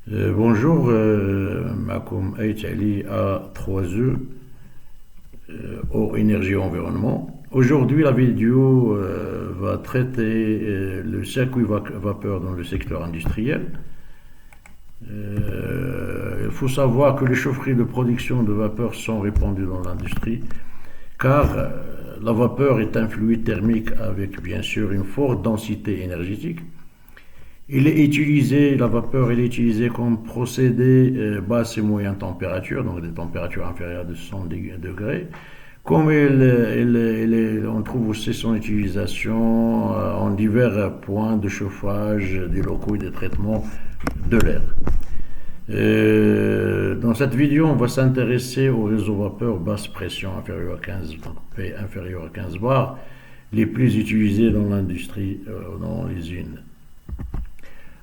Bonjour, معكم أيت علي A3E, eau, énergie et environnement. Aujourd'hui, la vidéo va traiter le circuit vapeur dans le secteur industriel. Il faut savoir que les chaufferies de production de vapeur sont répandues dans l'industrie, car la vapeur est un fluide thermique avec bien sûr une forte densité énergétique. La vapeur est utilisée comme procédé basse et moyenne température, donc des températures inférieures de 100 degrés. On trouve aussi son utilisation en divers points de chauffage des locaux et de traitement de l'air. Dans cette vidéo, on va s'intéresser aux réseaux vapeur basse pression inférieure à 15, donc P inférieur à 15 bars, les plus utilisés dans l'industrie, dans les usines.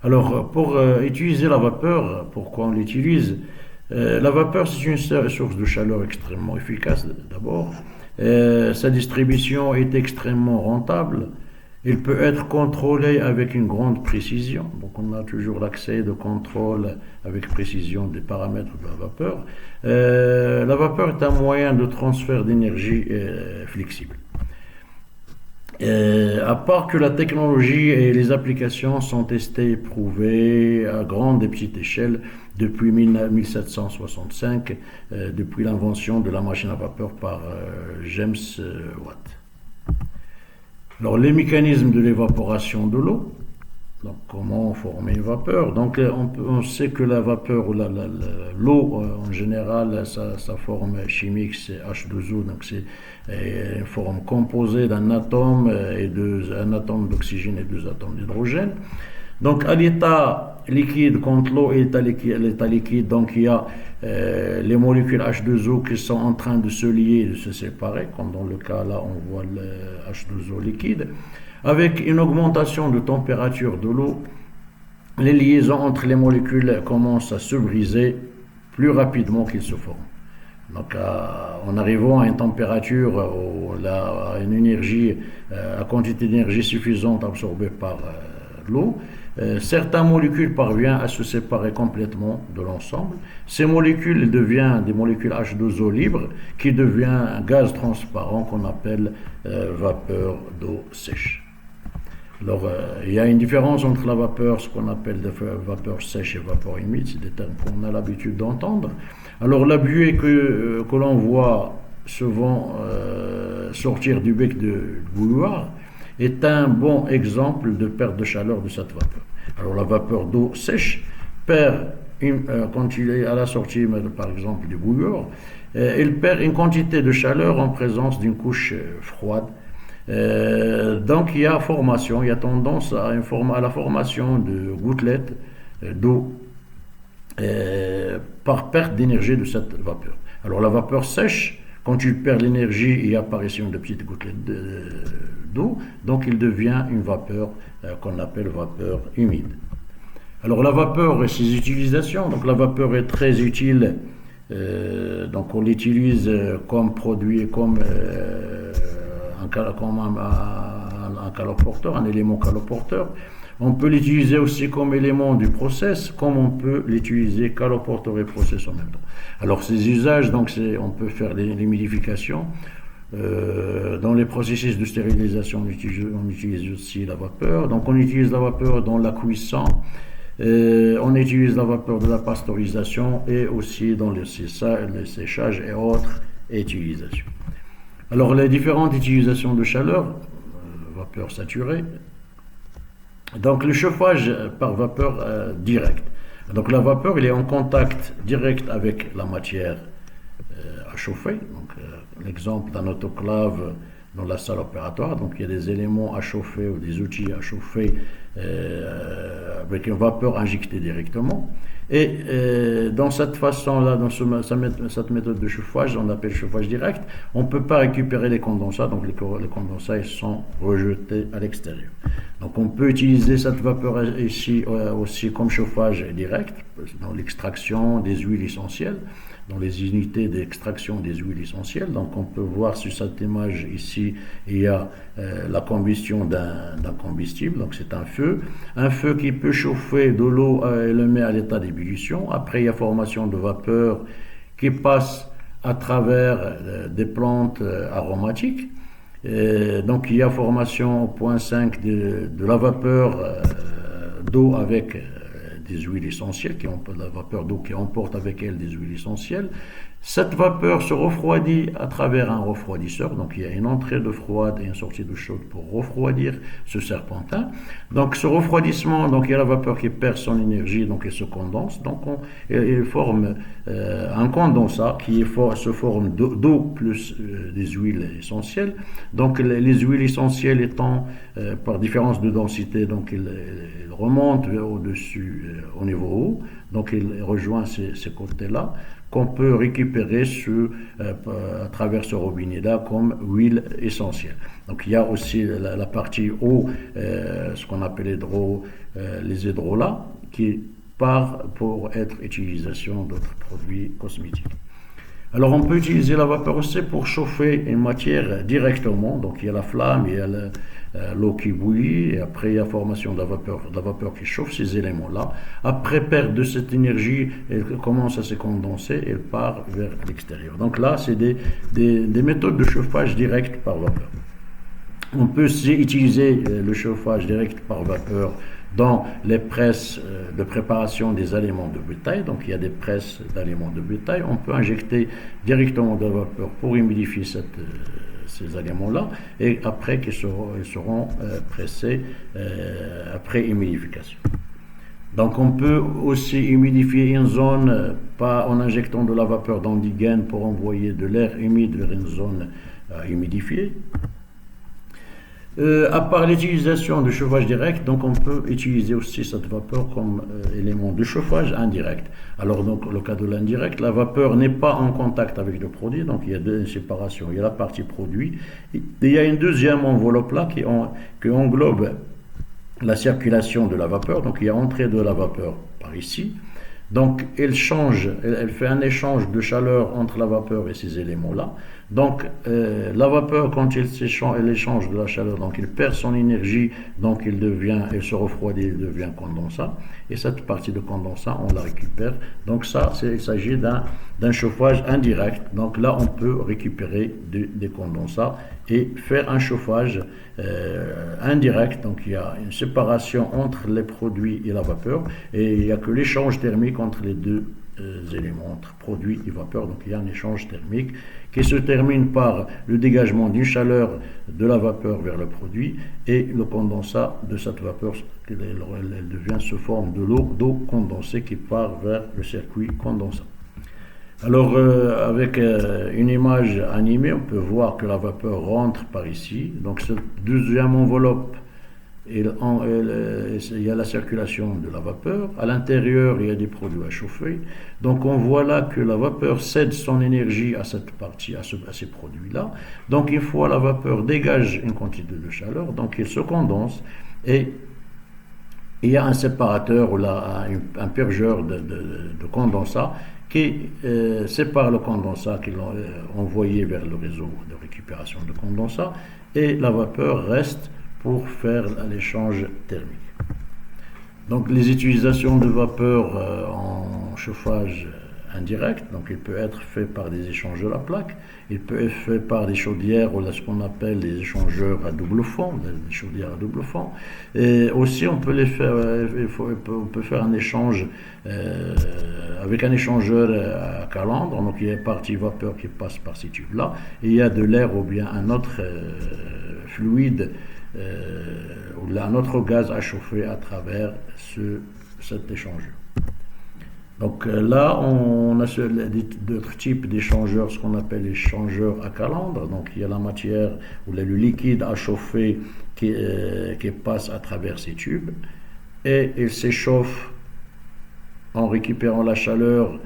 Alors, pour utiliser la vapeur, pourquoi on l'utilise? La vapeur, c'est une source de chaleur extrêmement efficace d'abord. Sa distribution est extrêmement rentable. Il peut être contrôlé avec une grande précision. Donc, on a toujours l'accès de contrôle avec précision des paramètres de la vapeur. La vapeur est un moyen de transfert d'énergie flexible. À part que la technologie et les applications sont testées et prouvées à grande et petite échelle depuis 1765, depuis l'invention de la machine à vapeur par James Watt. Alors, les mécanismes de l'évaporation de l'eau. Donc, comment former une vapeur? Donc, on sait que la vapeur, l'eau en général, sa forme chimique, c'est H2O, donc c'est une forme composée d'un atome un atome d'oxygène et deux atomes d'hydrogène. Donc, à l'état liquide, quand l'eau est à l'état liquide, donc il y a les molécules H2O qui sont en train de se lier et de se séparer, comme dans le cas là, on voit le H2O liquide. Avec une augmentation de température de l'eau, les liaisons entre les molécules commencent à se briser plus rapidement qu'ils se forment. Donc, en arrivant à une température, à une énergie, à quantité d'énergie suffisante absorbée par l'eau, certaines molécules parviennent à se séparer complètement de l'ensemble. Ces molécules deviennent des molécules H2O libres qui deviennent un gaz transparent qu'on appelle vapeur d'eau sèche. Alors, il y a une différence entre la vapeur, ce qu'on appelle de vapeur sèche et vapeur humide, c'est des termes qu'on a l'habitude d'entendre. Alors, la buée que l'on voit souvent sortir du bec de bouilloire est un bon exemple de perte de chaleur de cette vapeur. Alors, la vapeur d'eau sèche perd, quand il est à la sortie, par exemple, du bouilloire, il perd une quantité de chaleur en présence d'une couche froide. Donc il y a tendance à la formation de gouttelettes d'eau par perte d'énergie de cette vapeur. Alors la vapeur sèche, quand il perd l'énergie, il y a apparition de petites gouttelettes d'eau, donc il devient une vapeur qu'on appelle vapeur humide. Alors la vapeur et ses utilisations, donc la vapeur est très utile, donc on l'utilise comme produit, comme un caloporteur, un élément caloporteur. On peut l'utiliser aussi comme élément du process, comme on peut l'utiliser caloporteur et process en même temps. Alors ces usages, donc on peut faire les modifications. Dans les processus de stérilisation, on utilise aussi la vapeur. Donc on utilise la vapeur dans la cuisson. On utilise la vapeur de la pasteurisation et aussi dans le séchage et autres utilisations. Alors, les différentes utilisations de chaleur, vapeur saturée, donc le chauffage par vapeur directe. Donc la vapeur, il est en contact direct avec la matière à chauffer. Donc l'exemple d'un autoclave dans la salle opératoire, donc il y a des éléments à chauffer ou des outils à chauffer avec une vapeur injectée directement. Et dans cette façon-là, dans cette méthode de chauffage, on appelle chauffage direct, on ne peut pas récupérer les condensats, donc les condensats ils sont rejetés à l'extérieur. Donc on peut utiliser cette vapeur ici aussi comme chauffage direct dans l'extraction des huiles essentielles, dans les unités d'extraction des huiles essentielles. Donc on peut voir sur cette image ici, il y a la combustion d'un combustible, donc c'est un feu qui peut chauffer de l'eau et le met à l'état d'ébullition. Après il y a formation de vapeur qui passe à travers des plantes aromatiques. Donc il y a formation au point 5 de la vapeur d'eau avec des huiles essentielles, la vapeur d'eau qui emporte avec elle des huiles essentielles. Cette vapeur se refroidit à travers un refroidisseur, donc il y a une entrée de froide et une sortie de chaude pour refroidir ce serpentin. Donc ce refroidissement, donc il y a la vapeur qui perd son énergie, donc elle se condense, donc il forme un condensat qui se forme d'eau plus des huiles essentielles. Donc les huiles essentielles étant par différence de densité, donc elles remontent au-dessus au niveau haut, donc il rejoint ces côtés-là, qu'on peut récupérer à travers ce robinet-là comme huile essentielle. Donc il y a aussi la partie eau, ce qu'on appelle les hydrolats, qui part pour être utilisation d'autres produits cosmétiques. Alors on peut utiliser la vapeur aussi pour chauffer une matière directement, donc il y a la flamme, il y a l'eau qui bouillit, et après il y a formation de la vapeur qui chauffe ces éléments-là. Après perte de cette énergie, elle commence à se condenser, elle part vers l'extérieur. Donc là, c'est des méthodes de chauffage direct par vapeur. On peut aussi utiliser le chauffage direct par vapeur dans les presses de préparation des aliments de bétail. Donc il y a des presses d'aliments de bétail. On peut injecter directement de la vapeur pour humidifier ces aliments-là, et après qu'ils seront pressés après humidification. Donc on peut aussi humidifier une zone en injectant de la vapeur d'indigène pour envoyer de l'air humide vers une zone humidifiée. À part l'utilisation de chauffage direct, donc on peut utiliser aussi cette vapeur comme élément de chauffage indirect. Alors donc le cas de l'indirect, la vapeur n'est pas en contact avec le produit, donc il y a deux séparations. Il y a la partie produit, et il y a une deuxième enveloppe là qui englobe la circulation de la vapeur. Donc il y a entrée de la vapeur par ici. Donc elle fait un échange de chaleur entre la vapeur et ces éléments-là. Donc la vapeur, quand elle échange de la chaleur, donc il perd son énergie, donc elle se refroidit, il devient condensat. Et cette partie de condensat, on la récupère. Donc ça, il s'agit d'un chauffage indirect. Donc là, on peut récupérer des condensats et faire un chauffage indirect. Donc il y a une séparation entre les produits et la vapeur, et il n'y a que l'échange thermique entre les deux éléments, entre produit et vapeur. Donc il y a un échange thermique qui se termine par le dégagement d'une chaleur de la vapeur vers le produit, et le condensat de cette vapeur, elle se forme de d'eau condensée qui part vers le circuit condensat. Alors avec une image animée, on peut voir que la vapeur rentre par ici. Donc cette deuxième enveloppe, il y a la circulation de la vapeur. À l'intérieur, il y a des produits à chauffer. Donc on voit là que la vapeur cède son énergie à cette partie, à ces produits-là. Donc une fois la vapeur dégage une quantité de chaleur, donc il se condense, et il y a un séparateur, ou là, un purgeur de condensat qui sépare le condensat qui est envoyé vers le réseau de récupération de condensat, et la vapeur reste pour faire l'échange thermique. Donc les utilisations de vapeur en chauffage indirect, donc il peut être fait par des échangeurs à plaque, il peut être fait par des chaudières, ou ce qu'on appelle des échangeurs à double fond, des chaudières à double fond. Et aussi on peut faire un échange avec un échangeur à calandre. Donc il y a une partie vapeur qui passe par ces tubes-là, et il y a de l'air ou bien un autre fluide ou un autre gaz à chauffer à travers cet échangeur. Donc là, on a d'autres types d'échangeurs, ce qu'on appelle l'échangeur à calandre. Donc il y a la matière ou le liquide à chauffer qui passe à travers ces tubes, et il s'échauffe en récupérant la chaleur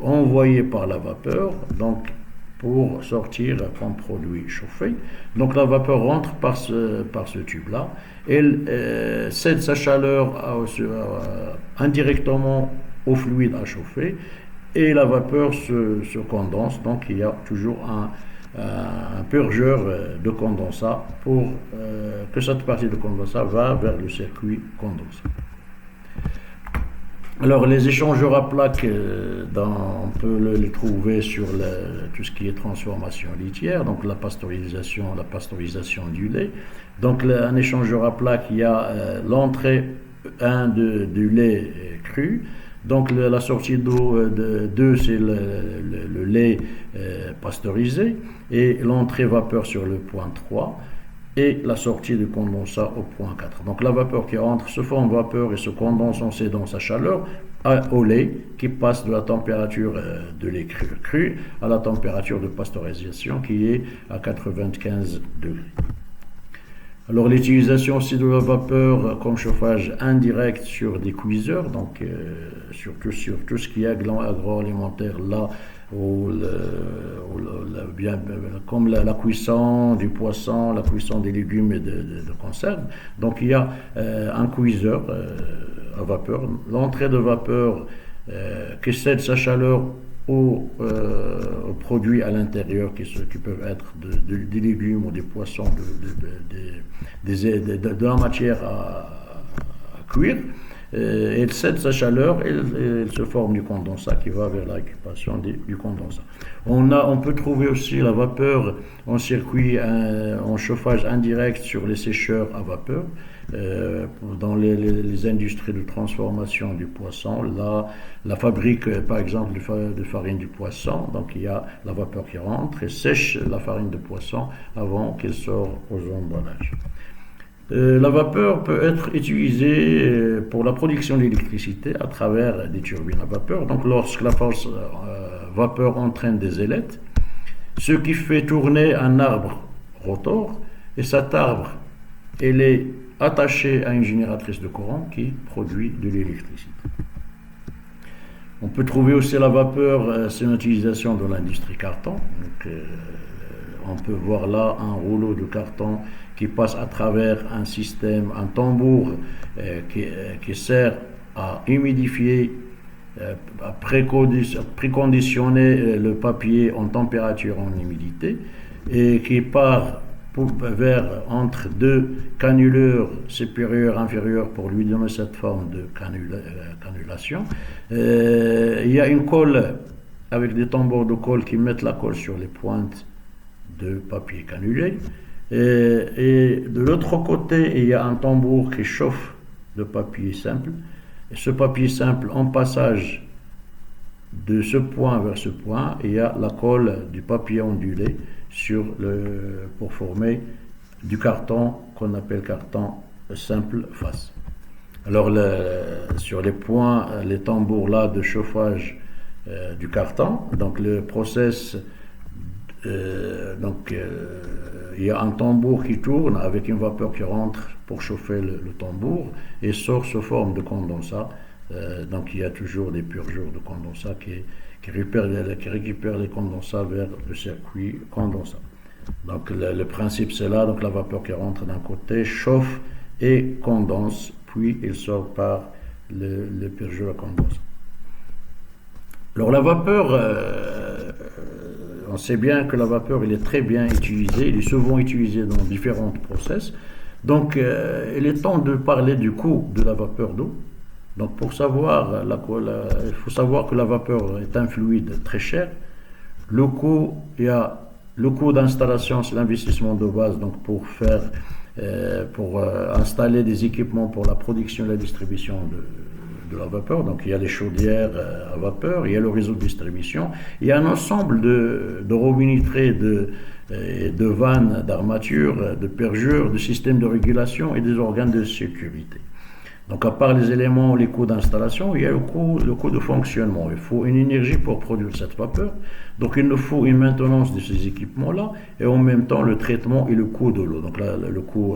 envoyée par la vapeur. Donc pour sortir comme produit chauffé. Donc la vapeur rentre par ce tube-là. Elle cède sa chaleur indirectement au fluide à chauffer et la vapeur se condense. Donc il y a toujours un purgeur de condensat pour que cette partie de condensat va vers le circuit condensé. Alors les échangeurs à plaques, on peut les trouver sur tout ce qui est transformation laitière, donc la pasteurisation du lait. Donc un échangeur à plaques, il y a l'entrée 1 du lait cru. Donc la sortie d'eau de 2, c'est le lait pasteurisé, et l'entrée vapeur sur le point 3 et la sortie du condensat au point 4. Donc la vapeur qui rentre se forme vapeur et se condense en cédant sa chaleur au lait qui passe de la température de lait cru à la température de pasteurisation qui est à 95 degrés. Alors l'utilisation aussi de la vapeur comme chauffage indirect sur des cuiseurs, donc sur tout ce qui est agroalimentaire là, comme la cuisson du poisson, la cuisson des légumes et de conserve. Donc il y a un cuiseur à vapeur, l'entrée de vapeur qui cède sa chaleur aux produits à l'intérieur qui peuvent être des légumes ou des poissons, de la matière à cuire. Elle cède sa chaleur et elle se forme du condensat qui va vers la récupération du condensat. On peut trouver aussi la vapeur en circuit, en chauffage indirect sur les sécheurs à vapeur. Dans les industries de transformation du poisson, la fabrique par exemple de farine du poisson, donc il y a la vapeur qui rentre et sèche la farine de poisson avant qu'elle sorte aux emballages. La vapeur peut être utilisée pour la production d'électricité à travers des turbines à vapeur. Donc lorsque la force vapeur entraîne des ailettes, ce qui fait tourner un arbre rotor, et cet arbre elle est attaché à une génératrice de courant qui produit de l'électricité. On peut trouver aussi la vapeur, son utilisation dans l'industrie carton. Donc, on peut voir là un rouleau de carton qui passe à travers un système, un tambour qui sert à humidifier, à préconditionner le papier en température, en humidité, et qui part entre deux cannuleurs supérieurs inférieurs pour lui donner cette forme de cannulation. Il y a une colle avec des tambours de colle qui mettent la colle sur les pointes de papier cannulé. Et de l'autre côté, il y a un tambour qui chauffe le papier simple. Et ce papier simple, en passage de ce point vers ce point, il y a la colle du papier ondulé pour former du carton qu'on appelle carton simple face. Alors sur les points, les tambours là de chauffage du carton, donc le process, il y a un tambour qui tourne avec une vapeur qui rentre pour chauffer le tambour et sort sous forme de condensat. Donc il y a toujours des purgeurs de condensat qui récupèrent les condensats vers le circuit condensat. Donc le principe c'est là, donc la vapeur qui rentre d'un côté chauffe et condense, puis il sort par le purgeur à condensat. Alors la vapeur, on sait bien que la vapeur elle est très bien utilisée, elle est souvent utilisée dans différents process. Donc il est temps de parler du coût de la vapeur d'eau. Donc pour savoir, il faut savoir que la vapeur est un fluide très cher. Le coût d'installation, c'est l'investissement de base, donc pour installer des équipements pour la production et la distribution de la vapeur. Donc il y a les chaudières à vapeur, il y a le réseau de distribution, il y a un ensemble de robinetteries, de vannes, d'armatures, de purgeurs, de systèmes de régulation et des organes de sécurité. Donc à part les éléments, les coûts d'installation, il y a le coût de fonctionnement. Il faut une énergie pour produire cette vapeur. Donc il nous faut une maintenance de ces équipements-là et en même temps le traitement et le coût de l'eau. Donc là, le coût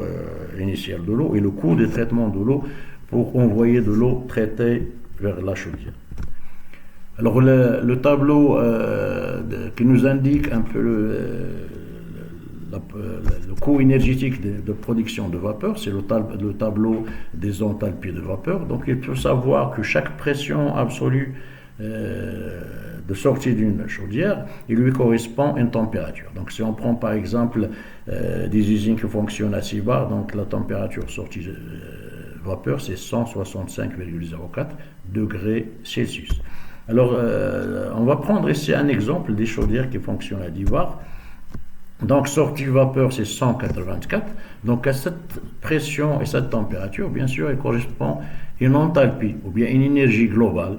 initial de l'eau et le coût des traitements de l'eau pour envoyer de l'eau traitée vers la chaudière. Alors le tableau qui nous indique un peu le coût énergétique de production de vapeur, c'est le tableau des enthalpies de vapeur. Donc il faut savoir que chaque pression absolue de sortie d'une chaudière, il lui correspond une température. Donc si on prend par exemple des usines qui fonctionnent à 6 bars, donc la température sortie de vapeur c'est 165,04 degrés Celsius. Alors on va prendre ici un exemple des chaudières qui fonctionnent à 10 bars. Donc sortie vapeur c'est 184. Donc à cette pression et cette température, bien sûr, il correspond une enthalpie ou bien une énergie globale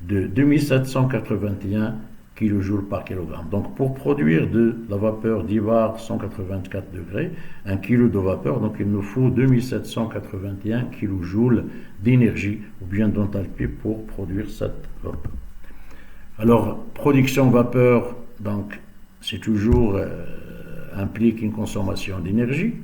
de 2781 kJ par kilogramme. Donc pour produire de la vapeur 10 bars 184 degrés, 1 kg de vapeur, donc il nous faut 2781 kJ d'énergie ou bien d'enthalpie pour produire cette vapeur. Alors production vapeur, donc c'est toujours implique une consommation d'énergie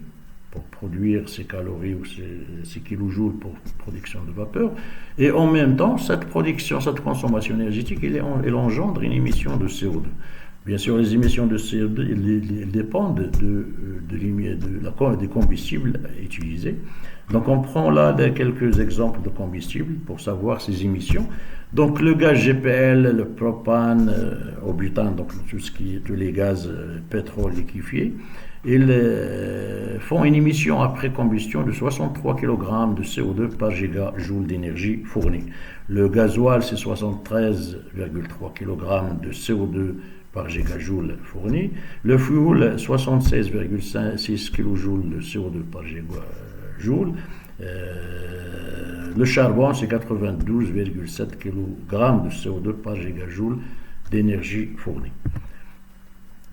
pour produire ces calories ou ces kilojoules pour production de vapeur. Et en même temps, cette production, cette consommation énergétique, elle engendre une émission de CO2. Bien sûr, les émissions de CO2 elles dépendent des combustibles utilisés. Donc on prend là quelques exemples de combustibles pour savoir ces émissions. Donc le gaz GPL, le propane, au butane, donc tous les gaz pétrole liquéfiés, ils font une émission après combustion de 63 kg de CO2 par gigajoule d'énergie fournie. Le gasoil, c'est 73,3 kg de CO2 par gigajoule fourni. Le fioul, 76,6 kJ de CO2 par gigajoule. Le charbon, c'est 92,7 kg de CO2 par gigajoule d'énergie fournie.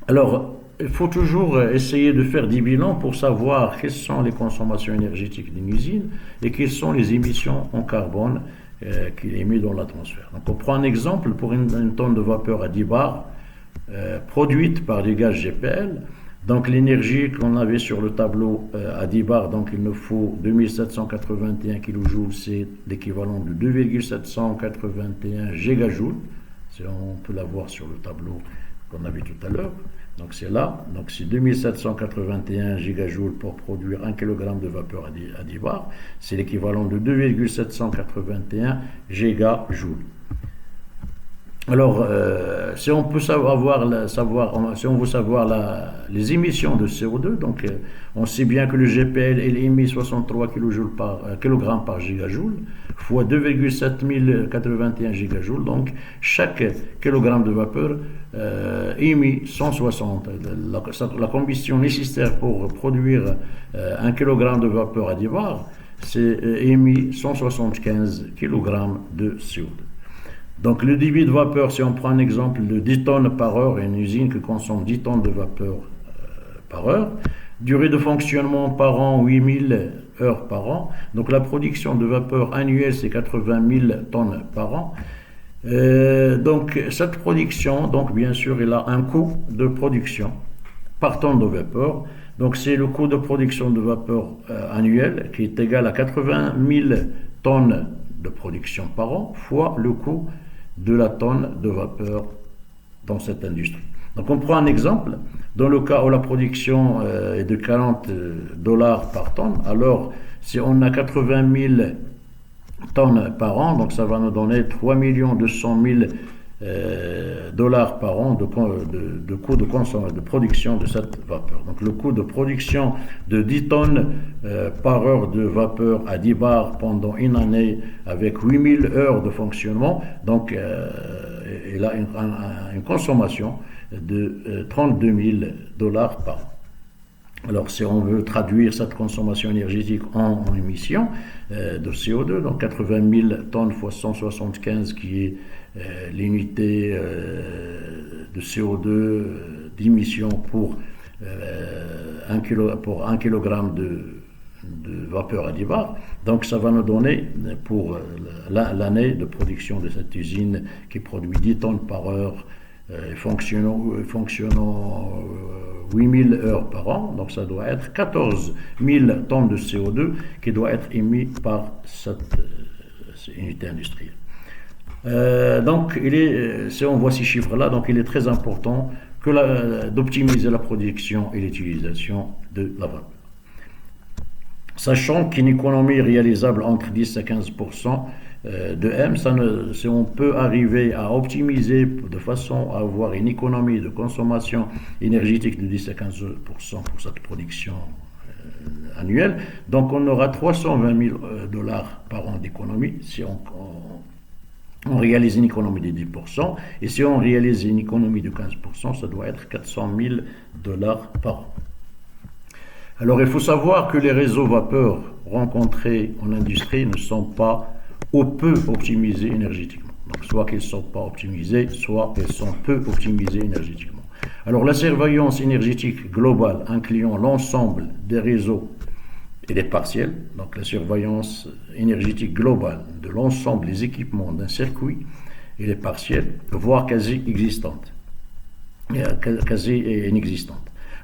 Alors, il faut toujours essayer de faire des bilans pour savoir quelles sont les consommations énergétiques d'une usine et quelles sont les émissions en carbone qu'il émet dans l'atmosphère. Donc, on prend un exemple pour une tonne de vapeur à 10 bars produite par du gaz GPL. Donc l'énergie qu'on avait sur le tableau à 10 bars, donc il nous faut 2781 kJ, c'est l'équivalent de 2,781 gigajoules. On peut l'avoir sur le tableau qu'on avait tout à l'heure. Donc c'est là, donc c'est 2781 gigajoules pour produire 1 kg de vapeur à 10 bars. C'est l'équivalent de 2,781 gigajoules. Alors, si on peut si on veut savoir les émissions de CO2, donc on sait bien que le GPL il émet 63 kg par gigajoule fois 2,7081 gigajoules. Donc chaque kilogramme de vapeur émet 160. La combustion nécessaire pour produire 1 kg de vapeur à 10 bars, c'est émet 175 kg de CO2. Donc le débit de vapeur, si on prend un exemple de 10 tonnes par heure, une usine qui consomme 10 tonnes de vapeur par heure, durée de fonctionnement par an 8000 heures par an, donc la production de vapeur annuelle c'est 80 000 tonnes par an. Donc cette production, donc bien sûr, elle a un coût de production par tonne de vapeur. Donc c'est le coût de production de vapeur annuel qui est égal à 80 000 tonnes de production par an fois le coût de la tonne de vapeur dans cette industrie. Donc on prend un exemple, dans le cas où la production est de $40 par tonne, alors si on a 80 000 tonnes par an, donc ça va nous donner 3 200 000 dollars par an de coût de production de cette vapeur. Donc le coût de production de 10 tonnes par heure de vapeur à 10 bars pendant une année avec 8000 heures de fonctionnement, donc il a une consommation de 32 000 dollars par an. Alors, si on veut traduire cette consommation énergétique en émissions de CO2, donc 80 000 tonnes fois 175 qui est l'unité de CO2 d'émission pour 1 kg de vapeur à 10 bars. Donc ça va nous donner pour l'année de production de cette usine qui produit 10 tonnes par heure, fonctionnant 8000 heures par an, donc ça doit être 14 000 tonnes de CO2 qui doit être émis par cette unité industrielle. Donc, si on voit ces chiffres-là, donc il est très important d'optimiser la production et l'utilisation de la vapeur. Sachant qu'une économie réalisable entre 10 à 15% de M, si on peut arriver à optimiser de façon à avoir une économie de consommation énergétique de 10 à 15% pour cette production annuelle, donc on aura 320 000 dollars par an d'économie si on réalise une économie de 10%, et si on réalise une économie de 15%, ça doit être 400 000 dollars par an. Alors il faut savoir que les réseaux vapeur rencontrés en industrie ne sont pas ou peu optimisés énergétiquement. Donc soit qu'ils ne sont pas optimisés, soit qu'ils sont peu optimisés énergétiquement. Alors la surveillance énergétique globale incluant l'ensemble des réseaux et des partiels, donc la surveillance énergétique globale de l'ensemble des équipements d'un circuit et les partiels, voire quasi inexistante.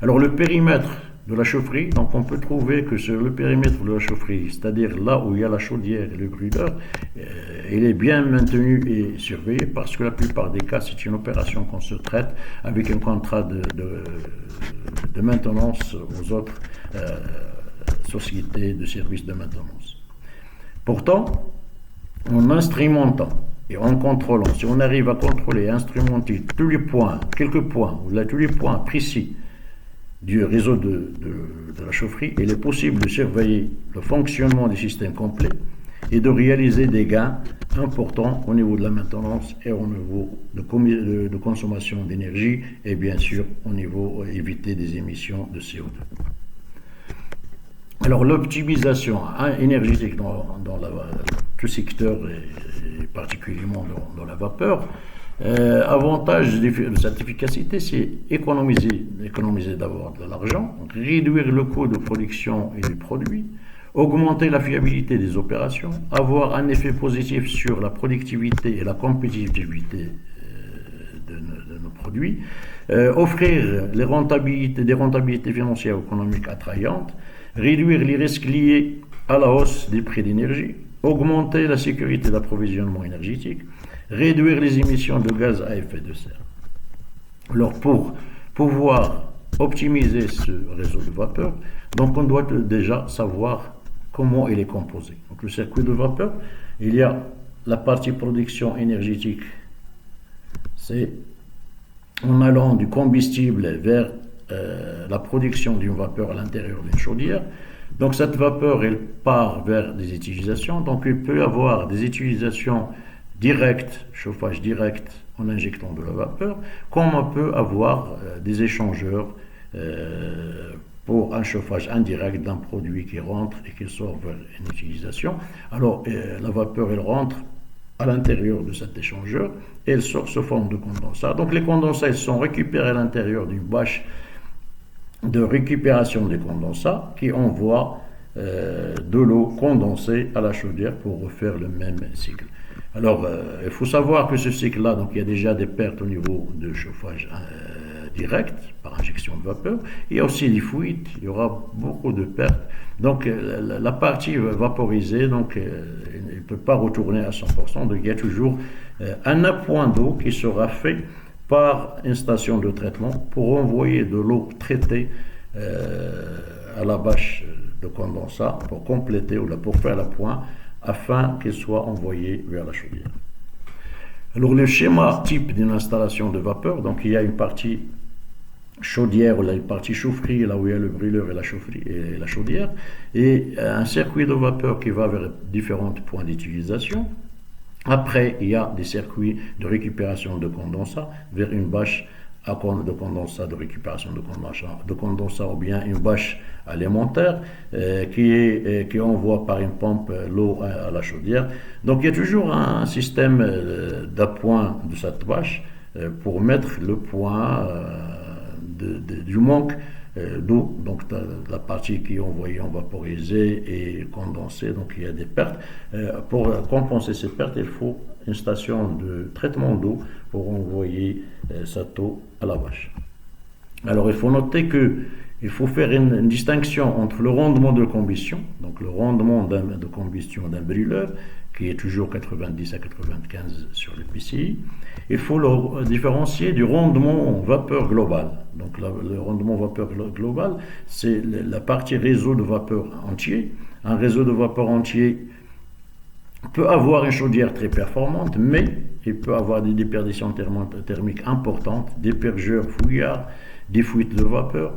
Alors le périmètre de la chaufferie, donc on peut trouver que sur le périmètre de la chaufferie, c'est-à-dire là où il y a la chaudière et le brûleur, il est bien maintenu et surveillé parce que la plupart des cas, c'est une opération qu'on se traite avec un contrat de maintenance aux autres sociétés de services de maintenance. Pourtant, en instrumentant et en contrôlant, si on arrive à contrôler et instrumenter tous les points, quelques points, ou là, tous les points précis du réseau de la chaufferie, il est possible de surveiller le fonctionnement du système complet et de réaliser des gains importants au niveau de la maintenance et au niveau de consommation d'énergie et bien sûr au niveau éviter des émissions de CO2. Alors l'optimisation énergétique dans tout secteur et particulièrement dans la vapeur, avantage de cette efficacité, c'est économiser d'abord de l'argent, réduire le coût de production et du produit, augmenter la fiabilité des opérations, avoir un effet positif sur la productivité et la compétitivité de nos produits, offrir des rentabilités financières et économiques attrayantes, réduire les risques liés à la hausse des prix d'énergie, augmenter la sécurité d'approvisionnement énergétique, réduire les émissions de gaz à effet de serre. Alors pour pouvoir optimiser ce réseau de vapeur, donc on doit déjà savoir comment il est composé. Donc le circuit de vapeur, il y a la partie production énergétique, c'est en allant du combustible vers la production d'une vapeur à l'intérieur d'une chaudière. Donc cette vapeur, elle part vers des utilisations. Donc il peut y avoir des utilisations directes, chauffage direct en injectant de la vapeur, comme on peut avoir des échangeurs pour un chauffage indirect d'un produit qui rentre et qui sort vers une utilisation. Alors la vapeur, elle rentre à l'intérieur de cet échangeur et elle sort sous forme de condensat. Donc les condensats, ils sont récupérés à l'intérieur d'une bâche de récupération des condensats qui envoie de l'eau condensée à la chaudière pour refaire le même cycle. Alors, il faut savoir que ce cycle-là, donc il y a déjà des pertes au niveau de chauffage direct par injection de vapeur. Il y a aussi des fuites, il y aura beaucoup de pertes. Donc, la partie vaporisée, donc, elle ne peut pas retourner à 100%. Donc, il y a toujours un appoint d'eau qui sera fait par une station de traitement pour envoyer de l'eau traitée à la bâche de condensat pour compléter ou pour faire l'appoint afin qu'elle soit envoyée vers la chaudière. Alors le schéma type d'une installation de vapeur, donc il y a une partie chaudière, là, une partie chaufferie, là où il y a le brûleur et la chaudière, et un circuit de vapeur qui va vers différents points d'utilisation. Après, il y a des circuits de récupération de condensat vers une bâche de condensat, de récupération de condensat, ou bien une bâche alimentaire qui envoie par une pompe l'eau à la chaudière. Donc il y a toujours un système d'appoint de cette bâche pour mettre le point du manque d'eau, donc la partie qui est envoyée en vaporisé et condensée, donc il y a des pertes. Pour compenser ces pertes, il faut une station de traitement d'eau pour envoyer cette eau à la bâche. Alors il faut noter qu'il faut faire une distinction entre le rendement de combustion, donc le rendement de combustion d'un brûleur, qui est toujours 90 à 95 sur le PCI. Il faut le différencier du rendement vapeur global. Donc le rendement vapeur global, c'est la partie réseau de vapeur entier. Un réseau de vapeur entier peut avoir une chaudière très performante, mais il peut avoir des déperditions thermiques importantes, des purgeurs fouillards, des fuites de vapeur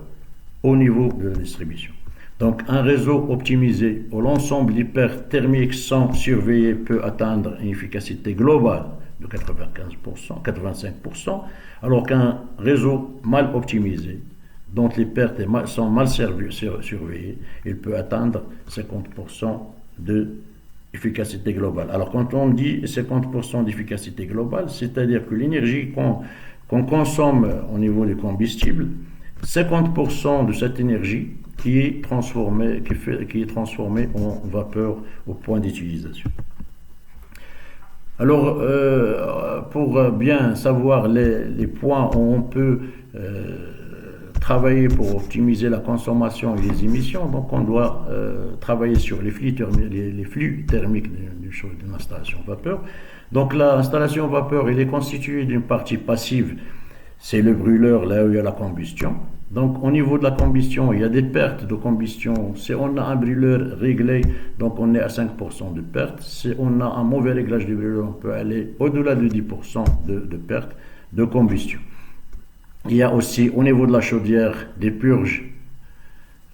au niveau de la distribution. Donc un réseau optimisé où l'ensemble des pertes thermiques sont surveillées peut atteindre une efficacité globale de 95%, 85%, alors qu'un réseau mal optimisé, dont les pertes sont mal surveillées, il peut atteindre 50% d'efficacité globale. Alors quand on dit 50% d'efficacité globale, c'est-à-dire que l'énergie qu'on consomme au niveau des combustibles, 50% de cette énergie qui est transformée en vapeur au point d'utilisation. Alors, pour bien savoir les points où on peut travailler pour optimiser la consommation et les émissions, donc on doit travailler sur les flux thermiques d'une installation vapeur. Donc l'installation vapeur, elle est constituée d'une partie passive, c'est le brûleur, là où il y a la combustion. Donc au niveau de la combustion, il y a des pertes de combustion. Si on a un brûleur réglé, donc on est à 5% de perte. Si on a un mauvais réglage du brûleur, on peut aller au-delà de 10% de perte de combustion. Il y a aussi au niveau de la chaudière des purges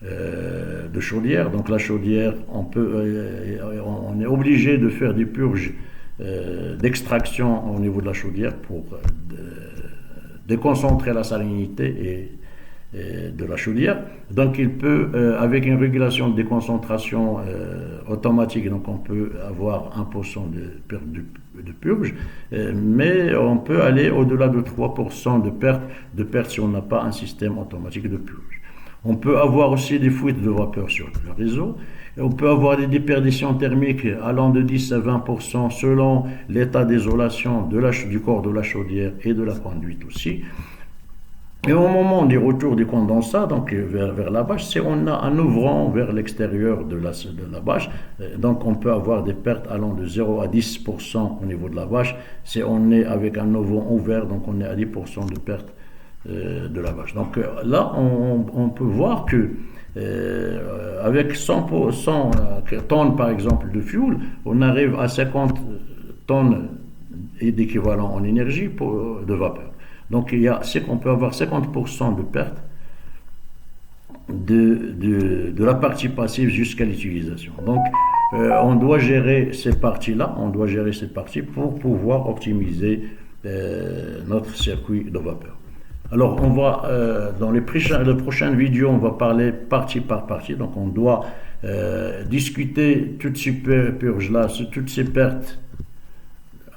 de chaudière. Donc la chaudière, on est obligé de faire des purges d'extraction au niveau de la chaudière pour déconcentrer la salinité de la chaudière. Donc il peut, avec une régulation de déconcentration automatique, donc on peut avoir 1% de purge, mais on peut aller au-delà de 3% de perte si on n'a pas un système automatique de purge. On peut avoir aussi des fuites de vapeur sur le réseau. On peut avoir des déperditions thermiques allant de 10 à 20% selon l'état d'isolation du corps de la chaudière et de la conduite aussi. Et au moment du retour du condensat, donc vers la bâche, si on a un ouvrant vers l'extérieur de la bâche, donc on peut avoir des pertes allant de 0 à 10% au niveau de la bâche. Si on est avec un ouvrant ouvert, donc on est à 10% de perte de la bâche. Donc là, on peut voir que avec 100 tonnes par exemple de fuel, on arrive à 50 tonnes d'équivalent en énergie de vapeur. Donc on peut avoir 50% de perte de la partie passive jusqu'à l'utilisation. Donc on doit gérer ces parties-là, pour pouvoir optimiser notre circuit de vapeur. Alors on va dans les prochaines vidéos, on va parler partie par partie. Donc on doit discuter toutes ces purges-là, toutes ces pertes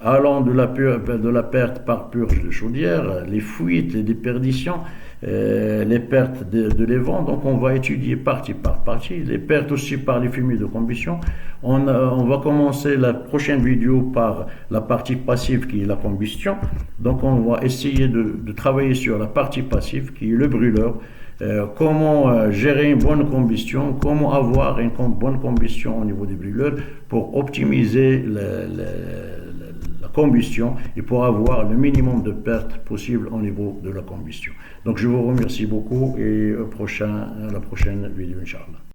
allant de la perte par purge de chaudière, les fuites, les déperditions, les pertes de l'évent. Donc on va étudier partie par partie, les pertes aussi par les fumées de combustion. On va commencer la prochaine vidéo par la partie passive qui est la combustion. Donc on va essayer de travailler sur la partie passive qui est le brûleur. Comment gérer une bonne combustion, comment avoir une bonne combustion au niveau des brûleurs pour optimiser la combustion et pour avoir le minimum de pertes possible au niveau de la combustion. Donc je vous remercie beaucoup et à la prochaine vidéo, Inch'Allah.